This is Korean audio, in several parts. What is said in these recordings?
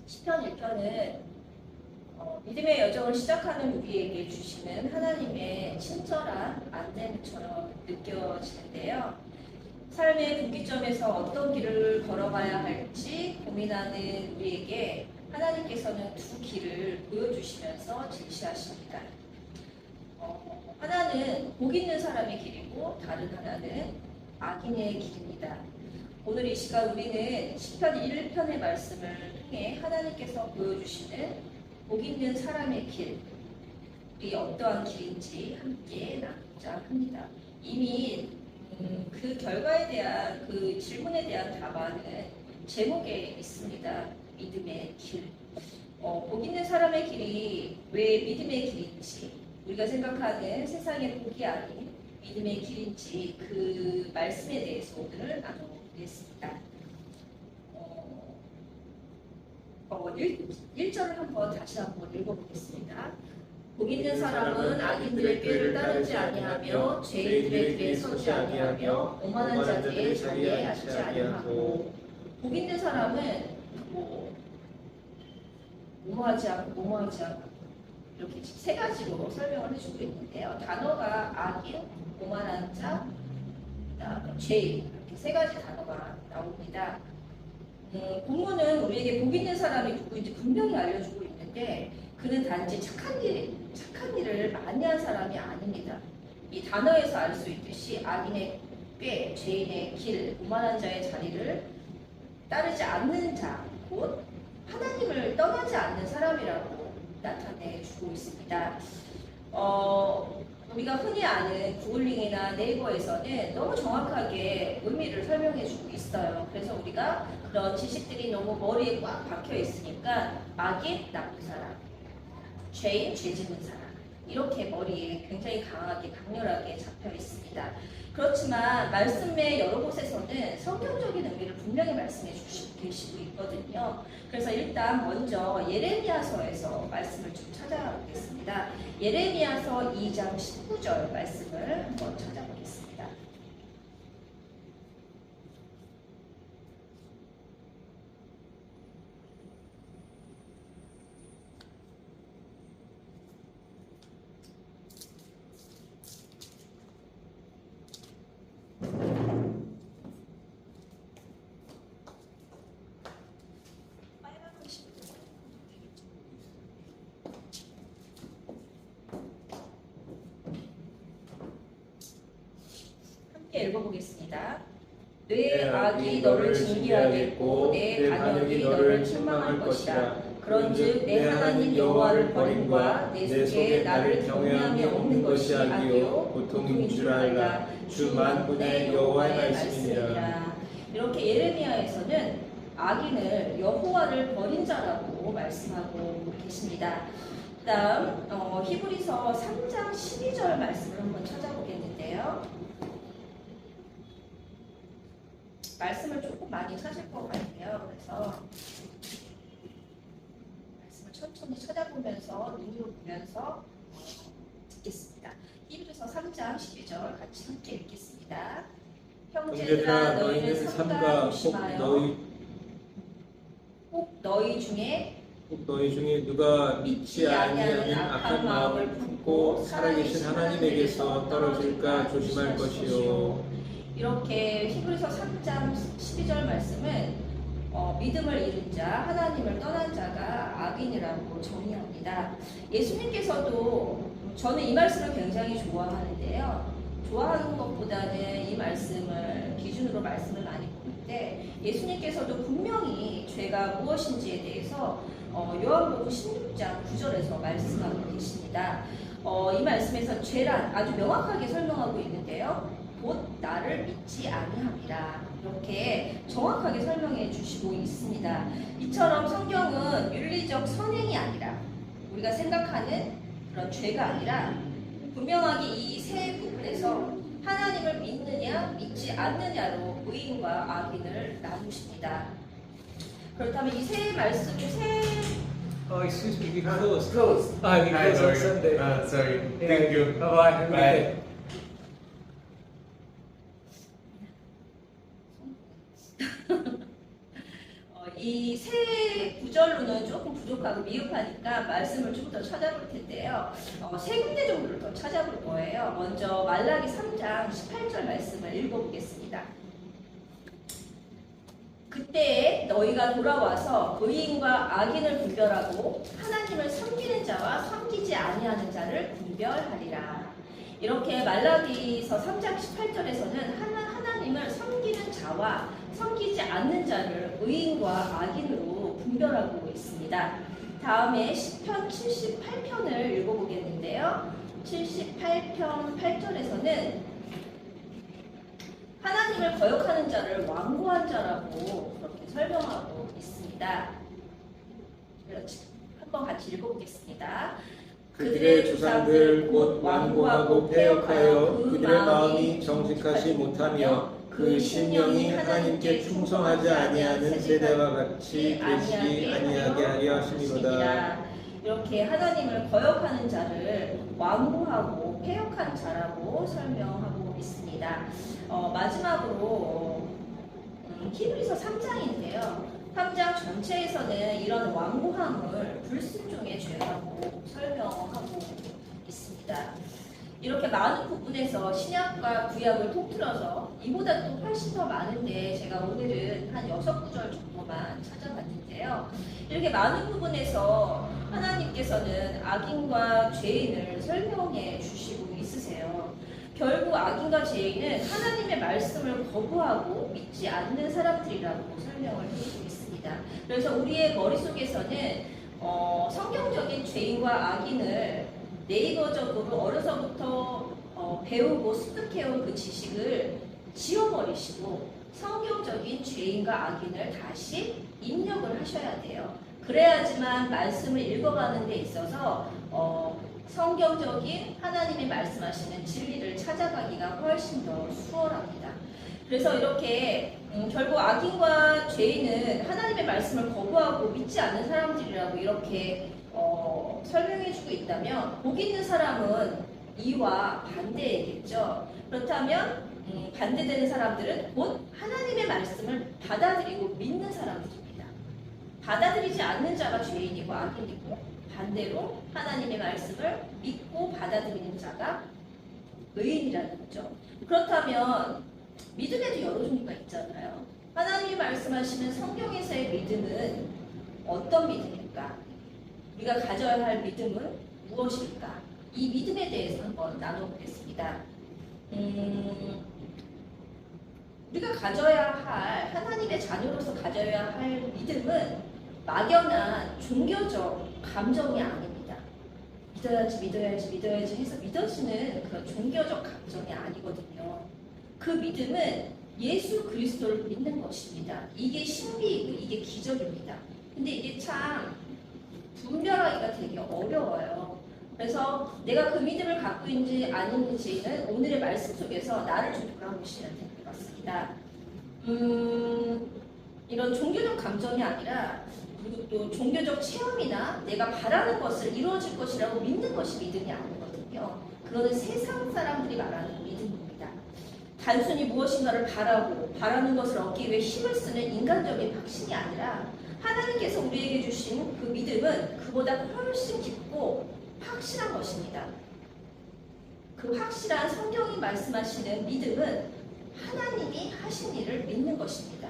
시편 1편은 믿음의 여정을 시작하는 우리에게 주시는 하나님의 친절한 안내처럼 느껴지는데요. 삶의 분기점에서 어떤 길을 걸어가야 할지 고민하는 우리에게 하나님께서는 두 길을 보여주시면서 제시하십니다. 하나는 복 있는 사람의 길이고 다른 하나는 악인의 길입니다. 오늘 이 시간 우리는 시편 1편의 말씀을 통해 하나님께서 보여주시는 복 있는 사람의 길이 어떠한 길인지 함께 나누자 합니다. 이미 그 결과에 대한 그 질문에 대한 답안은 제목에 있습니다. 믿음의 길. 복 있는 사람의 길이 왜 믿음의 길인지, 우리가 생각하는 세상의 복이 아닌 믿음의 길인지 그 말씀에 대해서 오늘 나누겠습니다. 1절을 다시 한번 읽어보겠습니다. 복 있는 사람은 악인들의 꾀를 따르지 아니하며 죄인들의 길에 서지 아니하며 오만한 자들의 자리에 앉지 아니하고. 복 있는 사람은 뭐뭐하지 않고 이렇게 세 가지로 설명을 해주고 있는데요. 단어가 악인, 오만한 자, 죄인, 이렇게 세 가지 단어가 나옵니다. 본문은 우리에게 복 있는 사람이 누구인지 분명히 알려주고 있는데 그는 단지 착한 일을 많이 한 사람이 아닙니다. 이 단어에서 알 수 있듯이 악인의 꾀, 죄인의 길, 오만한 자의 자리를 따르지 않는 자, 곧 하나님을 떠나지 않는 사람이라고 나타내주고 있습니다. 우리가 흔히 아는 구글링이나 네이버에서는 너무 정확하게 의미를 설명해주고 있어요. 그래서 우리가 그런 지식들이 너무 머리에 꽉 박혀 있으니까 악인, 나쁜 사람, 죄인, 죄 짓는 사람, 이렇게 머리에 굉장히 강렬하게 잡혀 있습니다. 그렇지만 말씀의 여러 곳에서는 성경적인 의미를 분명히 말씀해 주시고 있거든요. 그래서 일단 먼저 예레미야서에서 말씀을 좀 찾아보겠습니다. 예레미야서 2장 19절 말씀을 한번 찾아보겠습니다. 읽어보겠습니다. 내 악이 너를 징계하겠고 내 반역이 너를 책망할 것이라. 그런즉 내 하나님 여호와를 버림과 내 속에 나를 경외함이 없는 것이 악이요 고통인 줄 알라. 주 만군의 여호와의 말씀이니라. 이렇게 예레미야에서는 악인을 여호와를 버린 자라고 말씀하고 계십니다. 그 다음 히브리서 3장 12절 말씀을 한번 찾아보겠는데요. 말씀을 조금 많이 찾을 것 같아요. 그래서 말씀을 천천히 찾아보면서 눈으로 보면서 듣겠습니다. 히브리서 3장 12절 같이 함께 읽겠습니다. 형제들아 너희는 삼가 조심하여 혹 너희 중에 누가 믿지 아니하는 악한 마음을 품고 살아계신 하나님에게서 떨어질까 조심할 것이요. 이렇게 히브리서 3장 12절 말씀은 믿음을 잃은 자, 하나님을 떠난 자가 악인이라고 정의합니다. 예수님께서도 저는 이 말씀을 굉장히 좋아하는데요. 좋아하는 것보다는 이 말씀을 기준으로 말씀을 많이 보는데 예수님께서도 분명히 죄가 무엇인지에 대해서 요한복음 16장 9절에서 말씀하고 계십니다. 이 말씀에서 죄란 아주 명확하게 설명하고 있는데요. 곧 나를 믿지 아니함이라, 이렇게 정확하게 설명해 주시고 있습니다. 이처럼 성경은 윤리적 선행이 아니라 우리가 생각하는 그런 죄가 아니라 분명하게 이 세 부분에서 하나님을 믿느냐 믿지 않느냐로 의인과 악인을 나누십니다. 그렇다면 이 세 말씀 excuse me, we closed. Close. We Hi, closed on sorry. Sunday. Sorry. Yeah. Thank you. Bye-bye. Have a good Bye. day. 이 세 구절 구절로는 조금 부족하고 미흡하니까 말씀을 좀 더 찾아볼 텐데요. 세 군데 정도를 더 찾아볼 거예요. 먼저 말라기 3장 18절 말씀을 읽어보겠습니다. 그때 너희가 돌아와서 의인과 악인을 분별하고 하나님을 섬기는 자와 섬기지 아니하는 자를 분별하리라. 이렇게 말라기서 3장 18절에서는 하나님을 섬기는 자와 섬기지 않는 자를 의인과 악인으로 분별하고 있습니다. 다음에 시편 78편을 읽어보겠는데요. 78편 8절에서는 하나님을 거역하는 자를 완고한 자라고 그렇게 설명하고 있습니다. 한번 같이 읽어보겠습니다. 그들의 조상들 곧 완고하고 패역하여 그들의 마음이 정직하지 못하며 그 심령이 하나님께 충성하지 아니하는 세대와 같이 되지 아니하게 하려 하심이로다. 이렇게 하나님을 거역하는 자를 완고하고 패역한 자라고 설명하고 있습니다. 마지막으로 히브리서 3장인데요. 3장 전체에서는 이런 완고함을 불순종의 죄라고 설명하고 있습니다. 이렇게 많은 부분에서 신약과 구약을 통틀어서 이보다 또 훨씬 더 많은데 제가 오늘은 한 6구절 정도만 찾아봤는데요. 이렇게 많은 부분에서 하나님께서는 악인과 죄인을 설명해 주시고 있으세요. 결국 악인과 죄인은 하나님의 말씀을 거부하고 믿지 않는 사람들이라고 설명을 해주고 있습니다. 그래서 우리의 머릿속에서는 성경적인 죄인과 악인을 네이버적으로 어려서부터 배우고 습득해온 그 지식을 지워버리시고 성경적인 죄인과 악인을 다시 입력을 하셔야 돼요. 그래야지만 말씀을 읽어가는 데 있어서 성경적인 하나님이 말씀하시는 진리를 찾아가기가 훨씬 더 수월합니다. 그래서 이렇게 결국 악인과 죄인은 하나님의 말씀을 거부하고 믿지 않는 사람들이라고 이렇게 설명해주고 있다면 복 있는 사람은 이와 반대이겠죠. 그렇다면 반대되는 사람들은 곧 하나님의 말씀을 받아들이고 믿는 사람들입니다. 받아들이지 않는 자가 죄인이고 악인이고 반대로 하나님의 말씀을 믿고 받아들이는 자가 의인이라는 거죠. 그렇다면 믿음에도 여러 종류가 있잖아요. 하나님이 말씀하시는 성경에서의 믿음은 어떤 믿음일까? 우리가 가져야 할 믿음은 무엇일까? 이 믿음에 대해서 한번 나눠보겠습니다. 우리가 가져야 할, 하나님의 자녀로서 가져야 할 믿음은 막연한 종교적 감정이 아닙니다. 믿어야지 해서 믿어지는 그런 종교적 감정이 아니거든요. 그 믿음은 예수 그리스도를 믿는 것입니다. 이게 신비이고 이게 기적입니다. 근데 이게 참 분별하기가 되게 어려워요. 그래서 내가 그 믿음을 갖고 있는지 아닌지는 오늘의 말씀 속에서 나를 좀 돌아보시면 될 것 같습니다. 이런 종교적 감정이 아니라 그리고 또 종교적 체험이나 내가 바라는 것을 이루어질 것이라고 믿는 것이 믿음이 아니거든요. 그거는 세상 사람들이 말하는 믿음입니다. 단순히 무엇인가를 바라는 것을 얻기 위해 힘을 쓰는 인간적인 확신이 아니라 하나님께서 우리에게 주신 그 믿음은 그보다 훨씬 깊고 확실한 것입니다. 그 확실한 성경이 말씀하시는 믿음은 하나님이 하신 일을 믿는 것입니다.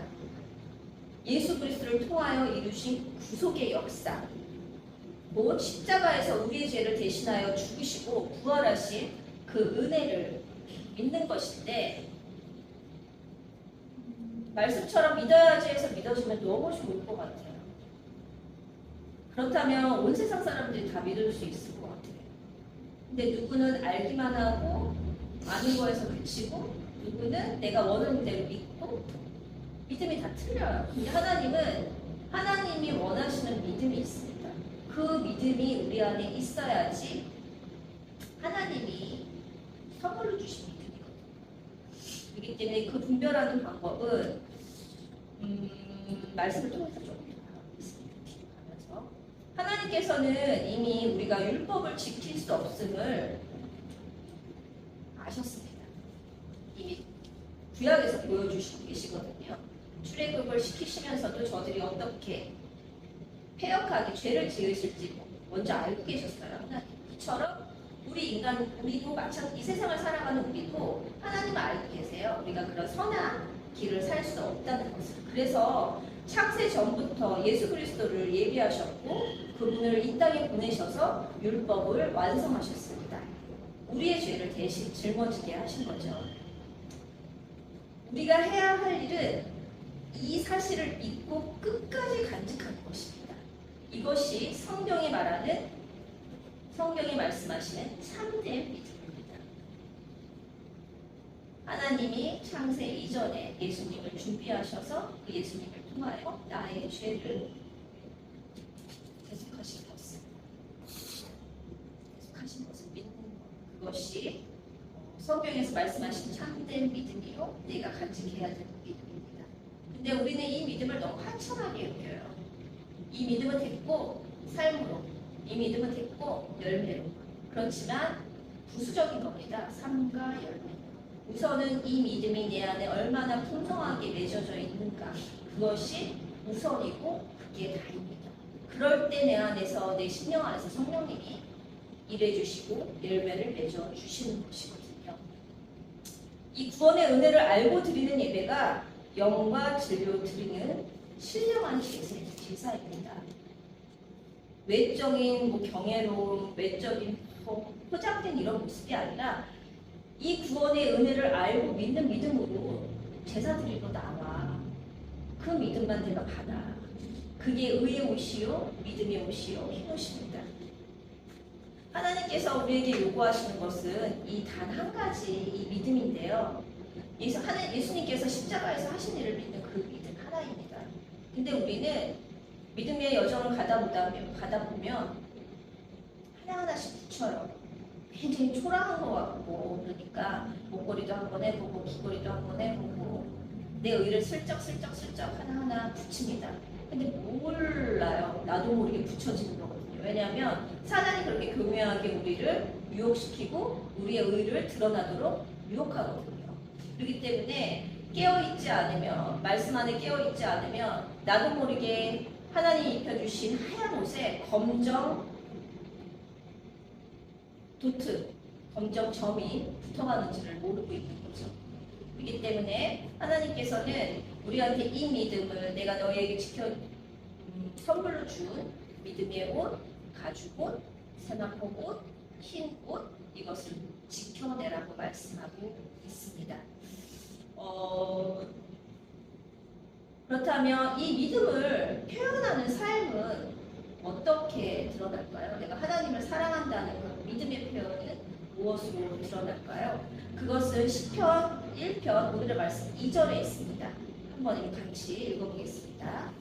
예수 그리스도를 통하여 이루신 구속의 역사, 곧 십자가에서 우리의 죄를 대신하여 죽으시고 부활하신 그 은혜를 믿는 것인데 말씀처럼 믿어야지 해서 믿어지면 너무 좋을 것 같아요. 그렇다면 온 세상 사람들이 다 믿을 수 있을 것 같아요. 근데 누구는 알기만 하고 아는 거에서 그치고 누구는 내가 원하는 대로 믿고 믿음이 다 틀려요. 근데 하나님은 하나님이 원하시는 믿음이 있습니다. 그 믿음이 우리 안에 있어야지 하나님이 선물로 주신 믿음이거든요. 그렇기 때문에 그 분별하는 방법은 말씀을 통해서 좀 하면서 하나님께서는 이미 우리가 율법을 지킬 수 없음을 아셨습니다. 이미 구약에서 보여주시고 계시거든요. 출애굽을 시키시면서도 저들이 어떻게 패역하게 죄를 지으실지 먼저 알고 계셨어요. 하나님. 이처럼 우리도 마찬가지 이 세상을 살아가는 우리도 하나님을 알고 계세요. 우리가 그런 선한 길을 살 수 없다는 것을. 그래서 창세 전부터 예수 그리스도를 예비하셨고 그분을 이 땅에 보내셔서 율법을 완성하셨습니다. 우리의 죄를 대신 짊어지게 하신 거죠. 우리가 해야 할 일은 이 사실을 믿고 끝까지 간직하는 것입니다. 이것이 성경이 말씀하시는 참된 믿음입니다. 하나님이 창세 이전에 예수님을 준비하셔서 그 예수님을 통하여 나의 죄를 대속하신 것을 믿는 것. 그것이 성경에서 말씀하신 참된 믿음이요 내가 간직해야 되는 믿음입니다. 근데 우리는 이 믿음을 너무 하찮하게 여겨요. 이 믿음은 됐고 삶으로, 이 믿음은 됐고 열매로. 그렇지만 부수적인 겁니다. 삶과 열매. 우선은 이 믿음이 내 안에 얼마나 풍성하게 맺어져 있는가. 그것이 우선이고 그게 다입니다. 그럴 때 내 안에서, 내 심령 안에서 성령님이 일해주시고 열매를 맺어주시는 것이거든요. 이 구원의 은혜를 알고 드리는 예배가 영과 진리로 드리는 신령한 제사입니다. 외적인 경외로움, 외적인 포장된 이런 모습이 아니라 이 구원의 은혜를 알고 믿는 믿음으로 제사 드리러 나와. 그 믿음만 내가 받아. 그게 의의 옷이요, 믿음의 옷이요, 흰옷입니다. 하나님께서 우리에게 요구하시는 것은 이 단 한 가지 이 믿음인데요. 예수님께서 십자가에서 하신 일을 믿는 그 믿음 하나입니다. 근데 우리는 믿음의 여정을 가다 보면 하나하나씩 붙여요. 굉장히 초라한 것 같고, 그러니까 목걸이도 한 번 해보고 귀걸이도 한 번 해보고 내 의를 슬쩍 하나하나 붙입니다. 근데 몰라요. 나도 모르게 붙여지는 거거든요. 왜냐하면 사단이 그렇게 교묘하게 우리를 유혹시키고 우리의 의를 드러나도록 유혹하거든요. 그렇기 때문에 깨어있지 않으면, 말씀 안에 깨어있지 않으면 나도 모르게 하나님이 입혀주신 하얀 옷에 검정 점이 붙어가는지를 모르고 있는 거죠. 그렇기 때문에 하나님께서는 우리한테 이 믿음을, 내가 너에게 선물로 준 믿음의 옷, 가죽옷, 세마포옷, 흰옷, 이것을 지켜내라고 말씀하고 있습니다. 그렇다면 이 믿음을 표현하는 삶은 어떻게 드러날까요? 내가 하나님을 사랑한다는 그 믿음의 표현은 무엇으로 드러날까요? 그것은 시편 1편 오늘의 말씀 2절에 있습니다. 한번 같이 읽어보겠습니다.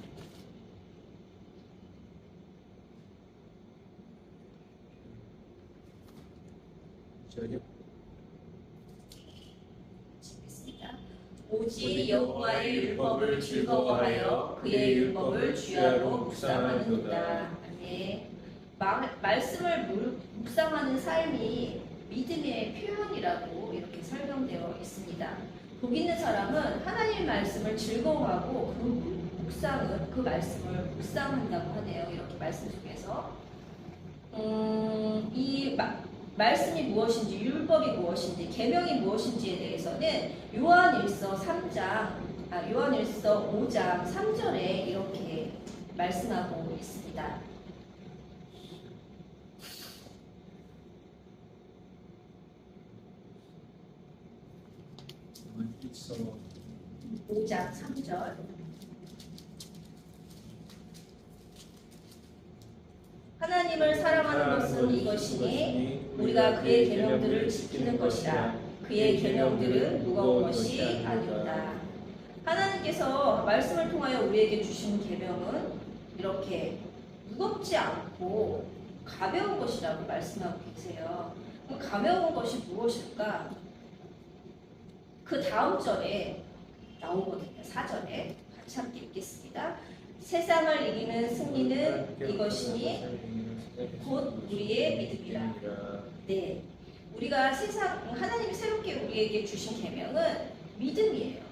오직 여호와의 율법을 즐거워하여 그의 율법을 주야로 묵상하는도다. 네. 말씀을 묵상하는 삶이 믿음의 표현이라고 이렇게 설명되어 있습니다. 복 있는 사람은 하나님의 말씀을 즐거워하고 그 말씀을 묵상한다고 하네요. 이렇게 말씀 속에서 말씀이 무엇인지, 율법이 무엇인지, 계명이 무엇인지에 대해서는 요한일서 5장 3절에 이렇게 말씀하고 있습니다. 요한일서 5장 3절. 하나님을 사랑하는 것은 이것이니 우리가 그의 계명들을 지키는 것이라. 그의 계명들은 무거운 것이 아니다. 하나님께서 말씀을 통하여 우리에게 주신 계명은 이렇게 무겁지 않고 가벼운 것이라고 말씀하고 계세요. 그럼 가벼운 것이 무엇일까? 그 다음 절에 나오거든요. 4절에 같이 함께 읽겠습니다. 세상을 이기는 승리는 이것이니 곧 우리의 믿음이라. 네, 우리가 하나님이 새롭게 우리에게 주신 계명은 믿음이에요.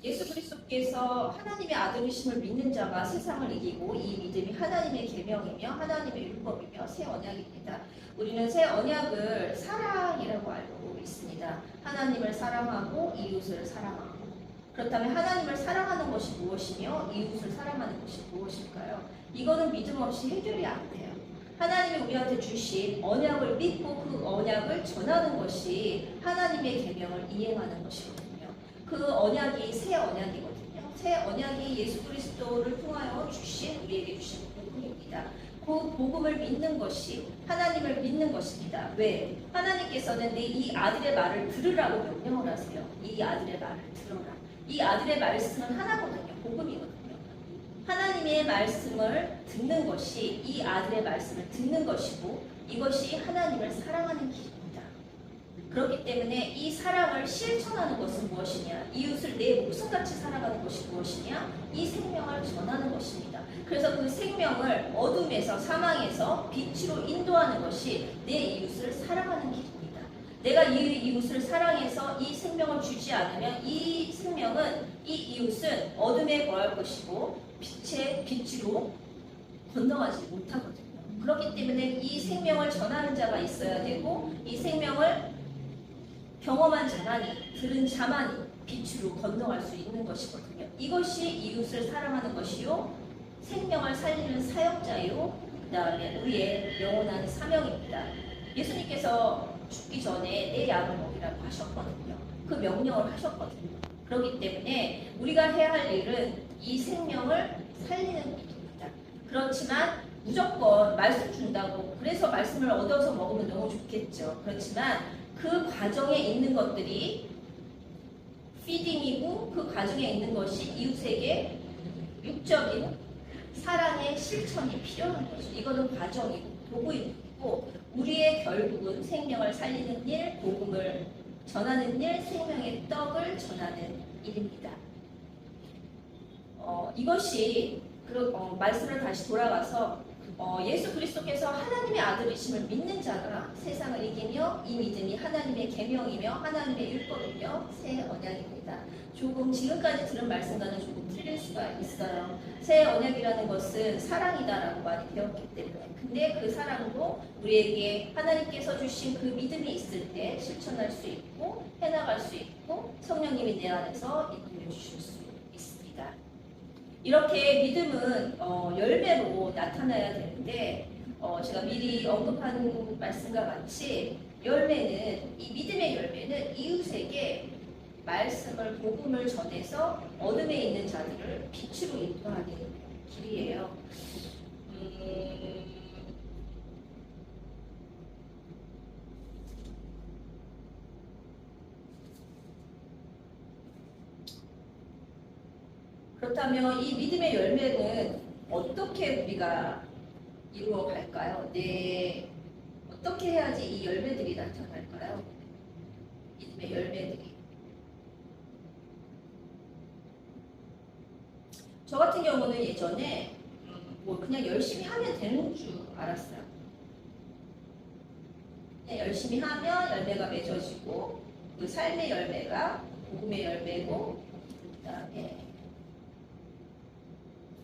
예수 그리스도께서 하나님의 아들이심을 믿는 자가 세상을 이기고 이 믿음이 하나님의 계명이며 하나님의 율법이며 새 언약입니다. 우리는 새 언약을 사랑이라고 알고 있습니다. 하나님을 사랑하고 이웃을 사랑하고. 그렇다면 하나님을 사랑하는 것이 무엇이며 이웃을 사랑하는 것이 무엇일까요? 이거는 믿음 없이 해결이 안 돼요. 하나님이 우리한테 주신 언약을 믿고 그 언약을 전하는 것이 하나님의 계명을 이행하는 것이거든요. 그 언약이 새 언약이거든요. 새 언약이 예수 그리스도를 통하여 우리에게 주신 복음입니다. 그 복음을 믿는 것이 하나님을 믿는 것입니다. 왜? 하나님께서는 이 아들의 말을 들으라고 명령을 하세요. 이 아들의 말을 들어라. 이 아들의 말씀은 하나거든요. 복음이거든요. 하나님의 말씀을 듣는 것이 이 아들의 말씀을 듣는 것이고 이것이 하나님을 사랑하는 길입니다. 그렇기 때문에 이 사랑을 실천하는 것은 무엇이냐? 이웃을 내 목숨같이 사랑하는 것이 무엇이냐? 이 생명을 전하는 것입니다. 그래서 그 생명을 어둠에서 사망에서 빛으로 인도하는 것이 내 이웃을 사랑하는 길입니다. 내가 이 이웃을 사랑해서 이 생명을 주지 않으면 이 생명은 이 이웃은 어둠에 거할 것이고 빛의 빛으로 건너가지 못하거든요. 그렇기 때문에 이 생명을 전하는 자가 있어야 되고 이 생명을 경험한 자만이 들은 자만이 빛으로 건너갈 수 있는 것이거든요. 이것이 이웃을 사랑하는 것이요 생명을 살리는 사역자요 그 다음에 우리의 영원한 사명입니다. 예수님께서 죽기 전에 내 양을 먹이라고 하셨거든요. 그 명령을 하셨거든요. 그렇기 때문에 우리가 해야 할 일은 이 생명을 살리는 일입니다. 그렇지만 무조건 말씀 준다고 그래서 말씀을 얻어서 먹으면 너무 좋겠죠. 그렇지만 그 과정에 있는 것들이 피딩이고 그 과정에 있는 것이 이웃에게 육적인 사랑의 실천이 필요한 거죠. 이거는 과정이고 도구이고 우리의 결국은 생명을 살리는 일, 복음을 전하는 일, 생명의 떡을 전하는 일입니다. 이것이 말씀을 다시 돌아가서 예수 그리스도께서 하나님의 아들이심을 믿는 자가 세상을 이기며 이 믿음이 하나님의 계명이며 하나님의 율법이며 새 언약입니다. 조금 지금까지 들은 말씀과는 조금 틀릴 수가 있어요. 새 언약이라는 것은 사랑이다라고 많이 배웠기 때문에 근데 그 사랑도 우리에게 하나님께서 주신 그 믿음이 있을 때 실천할 수 있고 해나갈 수 있고 성령님이 내 안에서 이끌어 주실 수 있습니다. 이렇게 믿음은 열매로 나타나야 되는데 제가 미리 언급한 말씀과 같이 열매는 이 믿음의 열매는 이웃에게 말씀을 복음을 전해서 어둠에 있는 자들을 빛으로 인도하는 길이에요. 그렇다면 이 믿음의 열매는 어떻게 우리가 이루어갈까요? 어떻게 해야지 이 열매들이 나타날까요? 믿음의 열매들이. 저 같은 경우는 예전에 그냥 열심히 하면 되는 줄 알았어요. 그냥 열심히 하면 열매가 맺어지고 그 삶의 열매가 복음의 열매고 그 다음에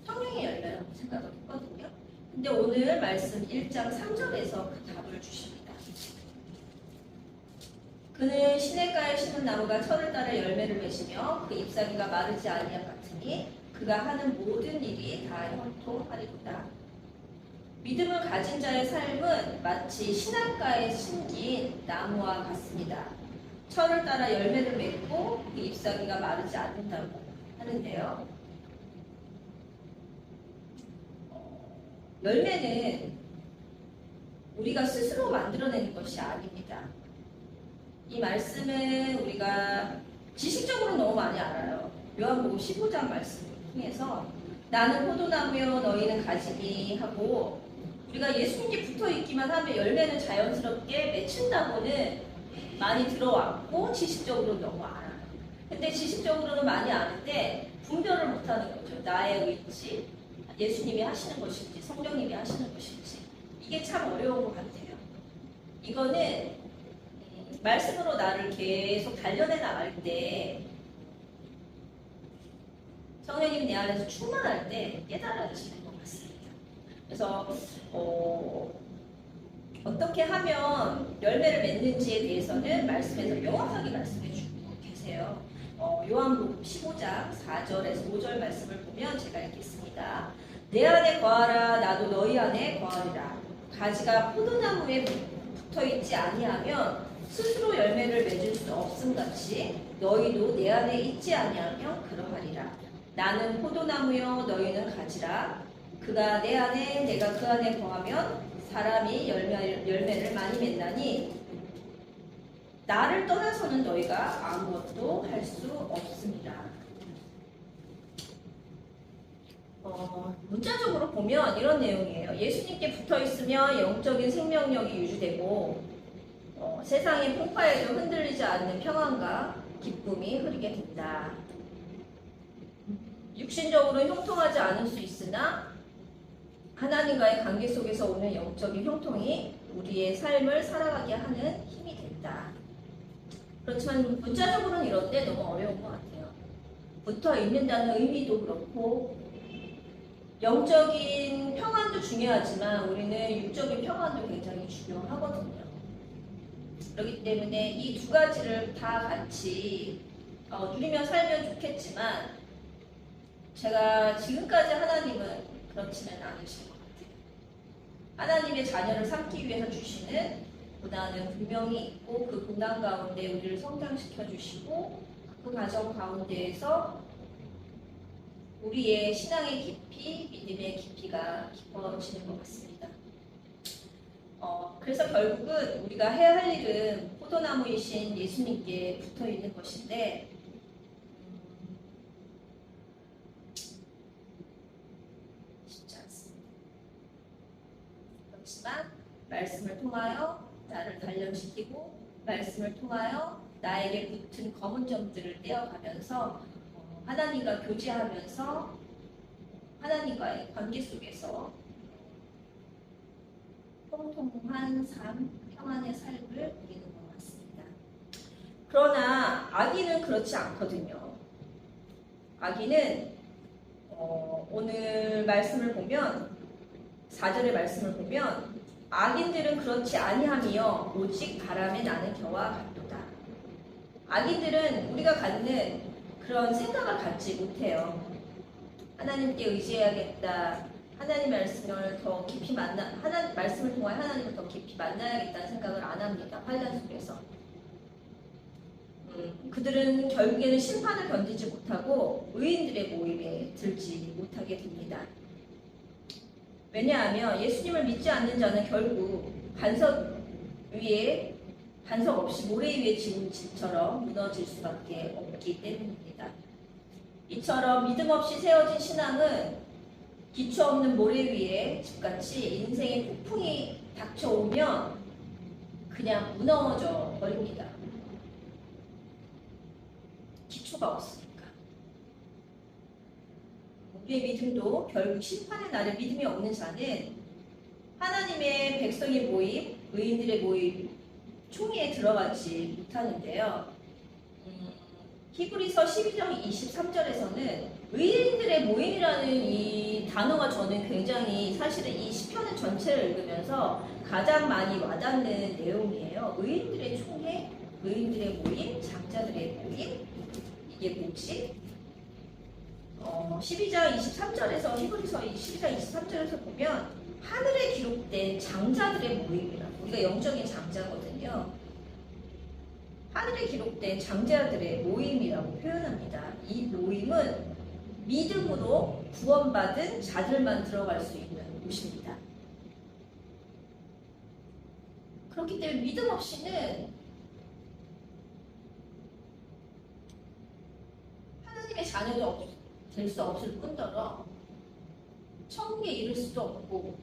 성령의 열매라고 생각을 했거든요. 근데 오늘 말씀 1장 3절에서 그 답을 주십니다. 그는 시냇가에 심은 나무가 철을 따라 열매를 맺으며 그 잎사귀가 마르지 아니함 같으니 그가 하는 모든 일이 다 형통하리로다. 믿음을 가진 자의 삶은 마치 시냇가에 심긴 나무와 같습니다. 철을 따라 열매를 맺고 그 잎사귀가 마르지 않는다고 하는데요. 열매는 우리가 스스로 만들어내는 것이 아닙니다. 이 말씀은 우리가 지식적으로 너무 많이 알아요. 요한복음 15장 말씀을 통해서 나는 포도나무요 너희는 가지니 하고 우리가 예수님께 붙어있기만 하면 열매는 자연스럽게 맺힌다고는 많이 들어왔고 지식적으로 너무 알아요. 근데 지식적으로는 많이 아는데 분별을 못하는 거죠. 나의 의지, 예수님이 하시는 것인지 성령님이 하시는 것인지 이게 참 어려운 것 같아요. 이거는 말씀으로 나를 계속 단련해 나갈 때 성령님이 내 안에서 충만할 때 깨달아지는 것 같습니다. 그래서 어떻게 하면 열매를 맺는지에 대해서는 말씀에서 명확하게 말씀해 주고 계세요. 요한복음 15장 4절에서 5절 말씀을 보면 제가 읽겠습니다. 내 안에 거하라 나도 너희 안에 거하리라. 가지가 포도나무에 붙어있지 아니하면 스스로 열매를 맺을 수 없음같이 너희도 내 안에 있지 아니하면 그러하리라. 나는 포도나무요 너희는 가지라. 그가 내 안에 내가 그 안에 거하면 사람이 열매를 많이 맺나니 나를 떠나서는 너희가 아무것도 할 수 없습니다. 문자적으로 보면 이런 내용이에요. 예수님께 붙어있으면 영적인 생명력이 유지되고 세상의 풍파에도 흔들리지 않는 평안과 기쁨이 흐르게 된다. 육신적으로 형통하지 않을 수 있으나 하나님과의 관계 속에서 오는 영적인 형통이 우리의 삶을 살아가게 하는 힘이 된다. 그렇지만 문자적으로는 이런데 너무 어려운 것 같아요. 붙어 있는다는 의미도 그렇고 영적인 평안도 중요하지만 우리는 육적인 평안도 굉장히 중요하거든요. 그렇기 때문에 이 두 가지를 다 같이 누리며 살면 좋겠지만 제가 지금까지 하나님은 그렇지는 않으신 것 같아요. 하나님의 자녀를 삼기 위해서 주시는 고난은 분명히 있고 그 고난 가운데 우리를 성장시켜 주시고 그 과정 가운데에서 우리의 신앙의 깊이, 믿음의 깊이가 깊어지는 것 같습니다. 그래서 결국은 우리가 해야 할 일은 포도나무이신 예수님께 붙어 있는 것인데 쉽지 않습니다. 그렇지만 말씀을 통하여 나를 단련시키고 말씀을 통하여 나에게 붙은 검은 점들을 떼어가면서 하나님과 교제하면서 하나님과의 관계 속에서 통통한 삶, 평안의 삶을 누리는 것 같습니다. 그러나 아기는 그렇지 않거든요. 아기는 오늘 말씀을 보면 4절의 말씀을 보면 악인들은 그렇지 아니하며 오직 바람에 나는 겨와 같도다. 악인들은 우리가 갖는 그런 생각을 갖지 못해요. 하나님께 의지해야겠다. 하나님 말씀을 더 깊이 말씀을 통해 하나님을 더 깊이 만나야겠다는 생각을 안 합니다. 환난 속에서. 그들은 결국에는 심판을 견디지 못하고 의인들의 모임에 들지 못하게 됩니다. 왜냐하면 예수님을 믿지 않는 자는 결국 반석 없이 모래 위에 지은 집처럼 무너질 수밖에 없기 때문입니다. 이처럼 믿음 없이 세워진 신앙은 기초 없는 모래 위에 집같이 인생의 폭풍이 닥쳐오면 그냥 무너져 버립니다. 기초가 없으니까. 우리의 믿음도 결국 심판의 날에 믿음이 없는 자는 하나님의 백성의 모임, 의인들의 모임, 총회에 들어가지 못하는데요. 히브리서 12장 23절에서는 의인들의 모임이라는 이 단어가 저는 굉장히 사실은 이 시편의 전체를 읽으면서 가장 많이 와닿는 내용이에요. 의인들의 총회, 의인들의 모임, 장자들의 모임, 이게 뭐지? 12장 23절에서 히브리서 12장 23절에서 보면 하늘에 기록된 장자들의 모임이라고, 우리가 영적인 장자거든요. 하늘에 기록된 장자들의 모임이라고 표현합니다. 이 모임은 믿음으로 구원받은 자들만 들어갈 수 있는 곳입니다. 그렇기 때문에 믿음 없이는 하나님의 자녀도 될 수 없을 뿐더러 천국에 이를 수도 없고,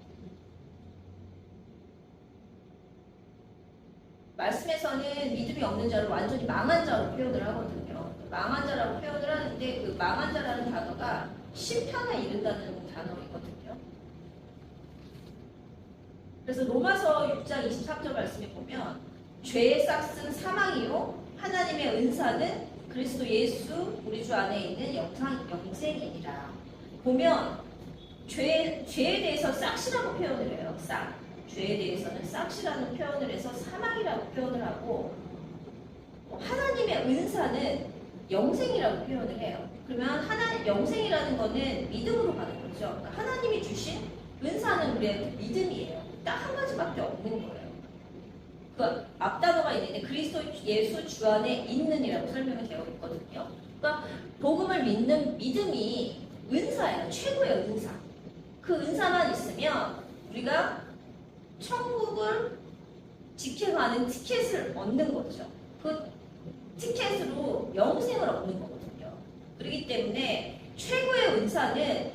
말씀에서는 믿음이 없는 자를 완전히 망한 자로 표현을 하거든요. 망한 자라고 표현을 하는데 그 망한 자라는 단어가 심판에 이른다는 단어이거든요. 그래서 로마서 6장 23절 말씀에 보면 죄의 싹은 사망이요 하나님의 은사는 그리스도 예수 우리 주 안에 있는 영생이니라. 보면 죄에 대해서 싹시라고 표현을 해요. 싹. 죄에 대해서는 싹시라는 표현을 해서 사망이라고 표현을 하고, 하나님의 은사는 영생이라고 표현을 해요. 그러면 하나님 영생이라는 거는 믿음으로 가는 거죠. 그러니까 하나님이 주신 은사는 우리의 믿음이에요. 딱 한 가지밖에 없는 거예요. 그 앞단어가 있는데 그리스도 예수 주 안에 있는이라고 설명이 되어 있거든요. 그러니까 복음을 믿는 믿음이 은사예요. 최고의 은사. 그 은사만 있으면 우리가 천국을 직행하는 티켓을 얻는 거죠. 그 티켓으로 영생을 얻는 거거든요. 그렇기 때문에 최고의 은사는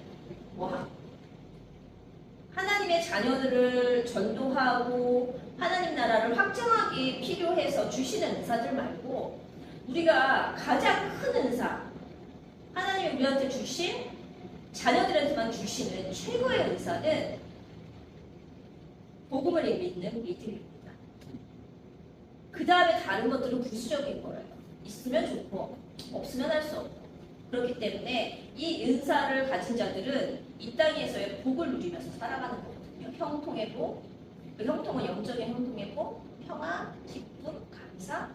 하나님의 자녀들을 전도하고 하나님 나라를 확장하기 필요해서 주시는 은사들 말고, 우리가 가장 큰 은사, 하나님이 우리한테 주신, 자녀들한테만 주시는 최고의 은사는 복음을 믿는 믿음입니다. 그 다음에 다른 것들은 부수적인 거예요. 있으면 좋고 없으면 할 수 없고. 그렇기 때문에 이 은사를 가진 자들은 이 땅에서의 복을 누리면서 살아가는 거거든요. 형통의 복, 그 형통은 영적인 형통의 복, 평화, 기쁨, 감사.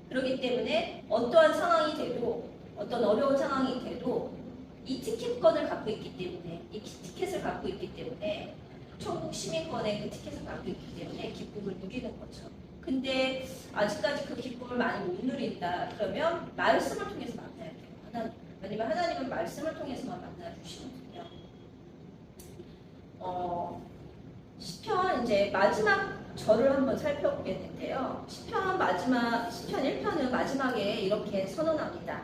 그렇기 때문에 어떠한 상황이 돼도, 어떤 어려운 상황이 돼도 이 티켓권을 갖고 있기 때문에, 이 티켓을 갖고 있기 때문에, 천국 시민권의 그 티켓을 갖고 있기 때문에 기쁨을 누리는 거죠. 근데 아직까지 그 기쁨을 많이 못 누린다 그러면 말씀을 통해서 만나야 돼요. 하나님. 왜냐면 하나님은 말씀을 통해서만 만나주시거든요. 시편 이제 마지막 절을 한번 살펴보겠는데요. 시편 1편은 마지막에 이렇게 선언합니다.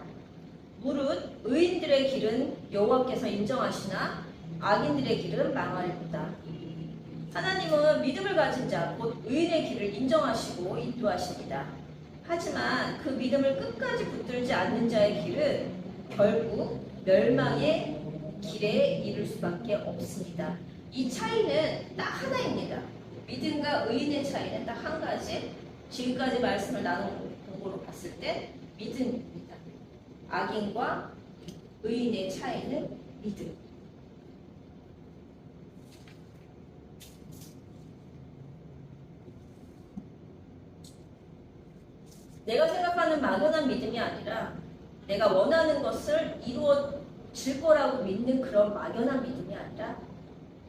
무릇 의인들의 길은 여호와께서 인정하시나 악인들의 길은 망하리로다. 하나님은 믿음을 가진 자, 곧 의인의 길을 인정하시고 인도하십니다. 하지만 그 믿음을 끝까지 붙들지 않는 자의 길은 결국 멸망의 길에 이를 수밖에 없습니다. 이 차이는 딱 하나입니다. 믿음과 의인의 차이는 딱 한 가지. 지금까지 말씀을 나눈 공부로 봤을 때 믿음입니다. 악인과 의인의 차이는 믿음. 내가 생각하는 막연한 믿음이 아니라 내가 원하는 것을 이루어질 거라고 믿는 그런 막연한 믿음이 아니라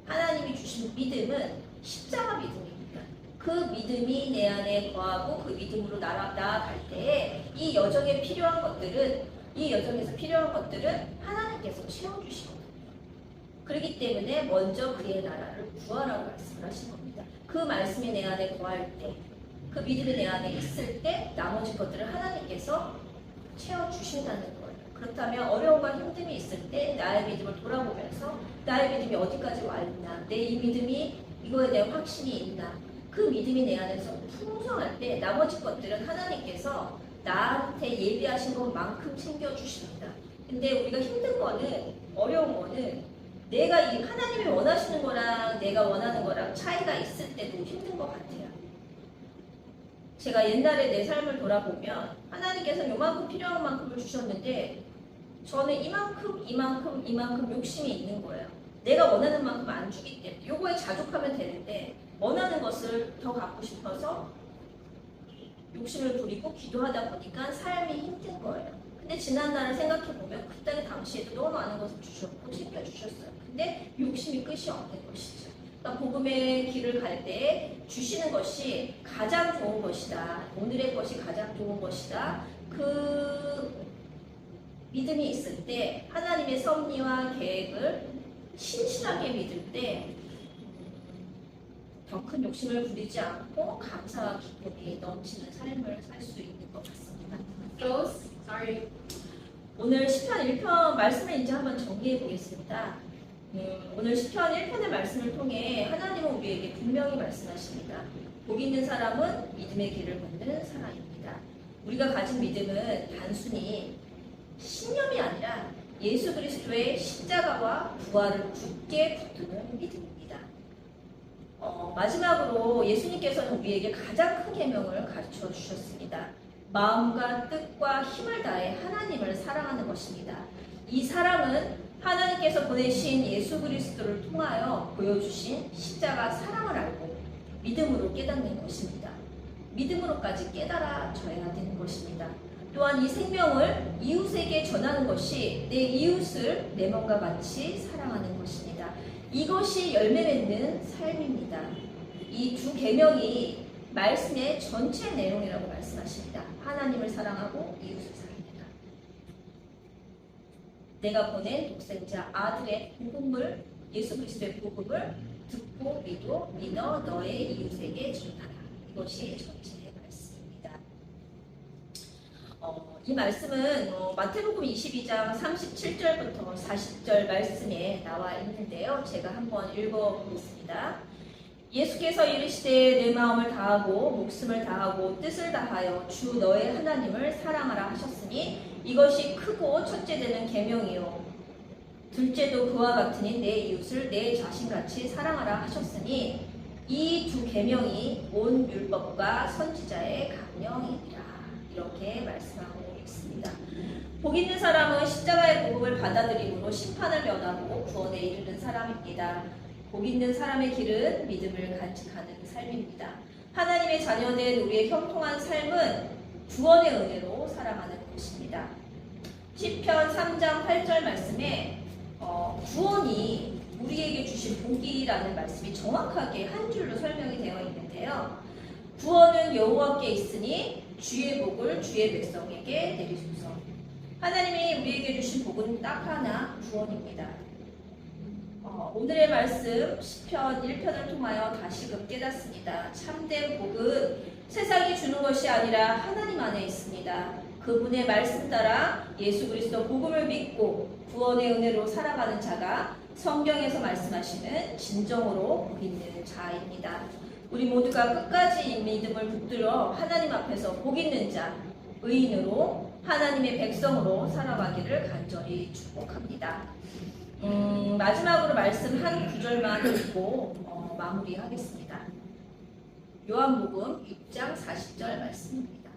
하나님이 주신 믿음은 십자가 믿음입니다. 그 믿음이 내 안에 거하고 그 믿음으로 나아갈 때 이 여정에 필요한 것들은, 이 여정에서 필요한 것들은 하나님께서 채워주시거든요. 그렇기 때문에 먼저 그의 나라를 구하라고 말씀을 하신 겁니다. 그 말씀이 내 안에 거할 때, 그 믿음이 내 안에 있을 때 나머지 것들을 하나님께서 채워주신다는 거예요. 그렇다면 어려움과 힘듦이 있을 때 나의 믿음을 돌아보면서 나의 믿음이 어디까지 와 있나, 내 이 믿음이 이거에 대한 확신이 있나, 그 믿음이 내 안에서 풍성할 때 나머지 것들은 하나님께서 나한테 예비하신 것만큼 챙겨주십니다. 근데 우리가 힘든 거는, 어려운 거는 내가 이 하나님이 원하시는 거랑 내가 원하는 거랑 차이가 있을 때도 힘든 것 같아요. 제가 옛날에 내 삶을 돌아보면 하나님께서 요만큼 필요한 만큼을 주셨는데 저는 이만큼 욕심이 있는 거예요. 내가 원하는 만큼 안 주기 때문에. 요거에 자족하면 되는데 원하는 것을 더 갖고 싶어서 욕심을 부리고 기도하다 보니까 삶이 힘든 거예요. 근데 지난날을 생각해보면 그때 당시에도 너무 많은 것을 주셨고 챙겨주셨어요. 근데 욕심이 끝이 없는 것이죠. 그러니까 복음의 길을 갈 때 주시는 것이 가장 좋은 것이다. 오늘의 것이 가장 좋은 것이다. 그 믿음이 있을 때 하나님의 섭리와 계획을 신실하게 믿을 때 더 큰 욕심을 부리지 않고 감사와 기쁨이 넘치는 삶을 살 수 있는 것 같습니다. Sorry. 오늘 시편 1편 말씀을 이제 한번 정리해 보겠습니다. 오늘 시편 1편의 말씀을 통해 하나님은 우리에게 분명히 말씀하십니다. 복 있는 사람은 믿음의 길을 걷는 사람입니다. 우리가 가진 믿음은 단순히 신념이 아니라 예수 그리스도의 십자가와 부활을 굳게 붙드는 믿음입니다. 마지막으로 예수님께서는 우리에게 가장 큰 계명을 가르쳐 주셨습니다. 마음과 뜻과 힘을 다해 하나님을 사랑하는 것입니다. 이 사랑은 하나님께서 보내신 예수 그리스도를 통하여 보여주신 십자가 사랑을 알고 믿음으로 깨닫는 것입니다. 믿음으로까지 깨달아져야 되는 것입니다. 또한 이 생명을 이웃에게 전하는 것이 내 이웃을 내 몸과 같이 사랑하는 것입니다. 이것이 열매 맺는 삶입니다. 이 두 계명이 말씀의 전체 내용이라고 말씀하십니다. 하나님을 사랑하고 이웃을 사랑한다. 내가 보낸 독생자 아들의 복음을, 예수 그리스도의 복음을 듣고 믿어 너의 이웃에게 전하라. 이것이 전체의 말씀입니다. 이 말씀은 마태복음 22장 37절부터 40절 말씀에 나와 있는데요. 제가 한번 읽어보겠습니다. 예수께서 이르시되 내 마음을 다하고 목숨을 다하고 뜻을 다하여 주 너의 하나님을 사랑하라 하셨으니 이것이 크고 첫째 되는 계명이요 둘째도 그와 같으니 내 이웃을 내 자신같이 사랑하라 하셨으니 이 두 계명이 온 율법과 선지자의 강령이니라. 이렇게 말씀하고 있습니다. 복 있는 사람은 십자가의 복음을 받아들임으로 심판을 면하고 구원에 이르는 사람입니다. 복 있는 사람의 길은 믿음을 간직하는 삶입니다. 하나님의 자녀된 우리의 형통한 삶은 구원의 은혜로 살아가는 것입니다. 시편 3장 8절 말씀에 구원이 우리에게 주신 복이라는 말씀이 정확하게 한 줄로 설명이 되어 있는데요. 구원은 여호와께 있으니 주의 복을 주의 백성에게 내리소서. 하나님이 우리에게 주신 복은 딱 하나, 구원입니다. 오늘의 말씀 시편 1편을 통하여 다시금 깨닫습니다. 참된 복은 세상이 주는 것이 아니라 하나님 안에 있습니다. 그분의 말씀 따라 예수 그리스도 복음을 믿고 구원의 은혜로 살아가는 자가 성경에서 말씀하시는 진정으로 복 있는 자입니다. 우리 모두가 끝까지 이 믿음을 붙들어 하나님 앞에서 복 있는 자, 의인으로 하나님의 백성으로 살아가기를 간절히 축복합니다. 마지막으로 말씀 한 구절만 읽고 마무리하겠습니다. 요한복음 6장 40절 말씀입니다.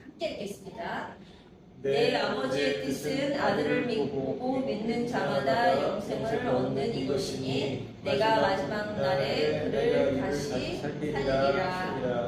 함께 읽겠습니다. 내 아버지의 뜻은 아들을 믿고 믿는 자마다 영생을 얻는 이것이니 내가 마지막 날에 그를 다시 살리리라.